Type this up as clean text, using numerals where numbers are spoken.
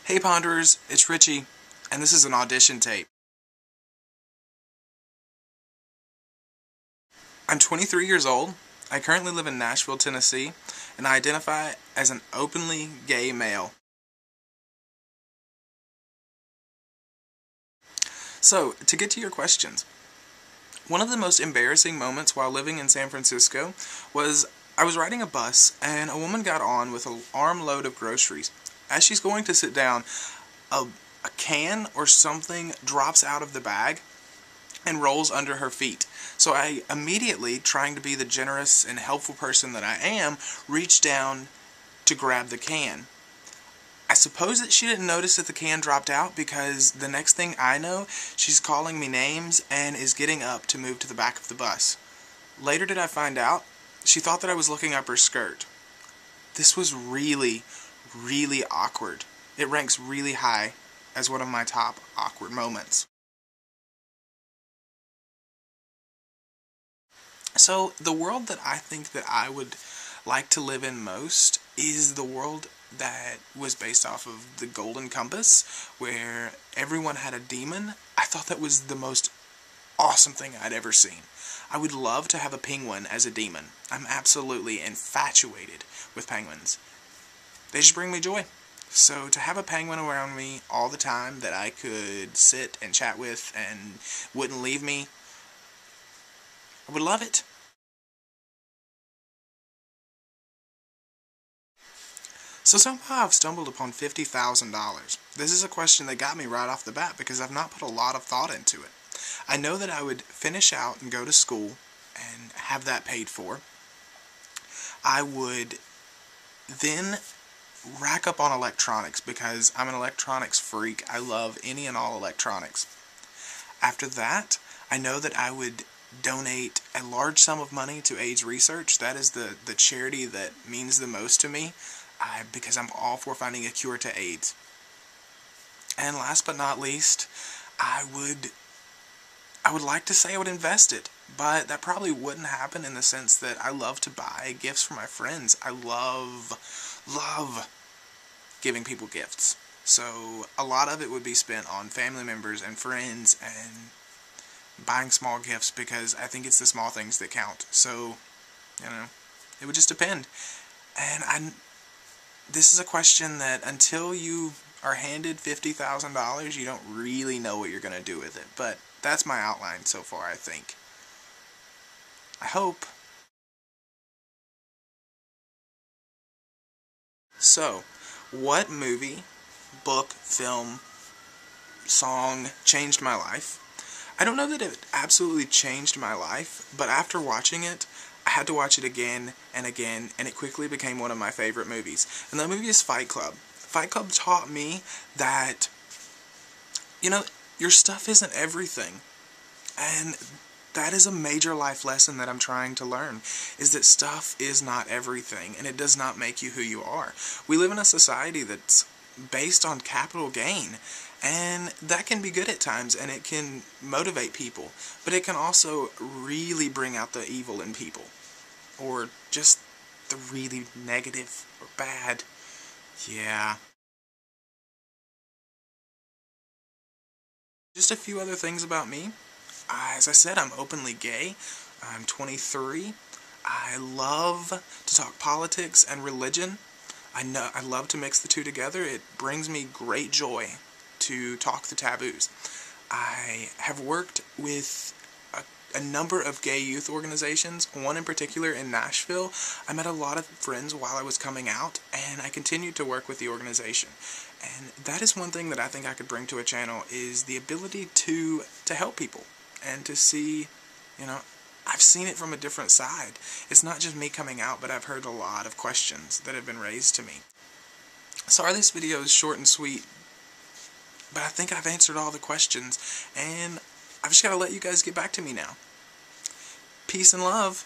Hey Ponderers, it's Richie, and this is an audition tape. I'm 23 years old, I currently live in Nashville, Tennessee, and I identify as an openly gay male. So, to get to your questions, one of the most embarrassing moments while living in San Francisco was I was riding a bus and a woman got on with an armload of groceries. As she's going to sit down, a can or something drops out of the bag and rolls under her feet. So I immediately, trying to be the generous and helpful person that I am, reached down to grab the can. I suppose that she didn't notice that the can dropped out because the next thing I know, she's calling me names and is getting up to move to the back of the bus. Later did I find out, she thought that I was looking up her skirt. This was really, really awkward. It ranks really high as one of my top awkward moments. So, the world that I think that I would like to live in most is the world that was based off of the Golden Compass, where everyone had a demon. I thought that was the most awesome thing I'd ever seen. I would love to have a penguin as a demon. I'm absolutely infatuated with penguins. They just bring me joy. So to have a penguin around me all the time that I could sit and chat with and wouldn't leave me, I would love it. So somehow I've stumbled upon $50,000. This is a question that got me right off the bat because I've not put a lot of thought into it. I know that I would finish out and go to school and have that paid for. I would then rack up on electronics because I'm an electronics freak. I love any and all electronics. After that, I know that I would donate a large sum of money to AIDS research. That is the charity that means the most to me because I'm all for finding a cure to AIDS. And last but not least, I would like to say I would invest it, but that probably wouldn't happen in the sense that I love to buy gifts for my friends. I love giving people gifts. So a lot of it would be spent on family members and friends and buying small gifts because I think it's the small things that count. So, it would just depend. And this is a question that until you are handed $50,000, you don't really know what you're going to do with it. But that's my outline so far, I think. I hope. So, what movie, book, film, song changed my life? I don't know that it absolutely changed my life, but after watching it, I had to watch it again and again, and it quickly became one of my favorite movies. And that movie is Fight Club. Fight Club taught me that, your stuff isn't everything. And that is a major life lesson that I'm trying to learn, is that stuff is not everything, and it does not make you who you are. We live in a society that's based on capital gain, and that can be good at times, and it can motivate people, but it can also really bring out the evil in people, or just the really negative or bad. Yeah. Just a few other things about me. As I said, I'm openly gay. I'm 23. I love to talk politics and religion. I love to mix the two together. It brings me great joy to talk the taboos. I have worked with a number of gay youth organizations, one in particular in Nashville. I met a lot of friends while I was coming out, and I continued to work with the organization. And that is one thing that I think I could bring to a channel, is the ability to help people and to see, I've seen it from a different side. It's not just me coming out, but I've heard a lot of questions that have been raised to me. Sorry this video is short and sweet, but I think I've answered all the questions, and I've just got to let you guys get back to me now. Peace and love.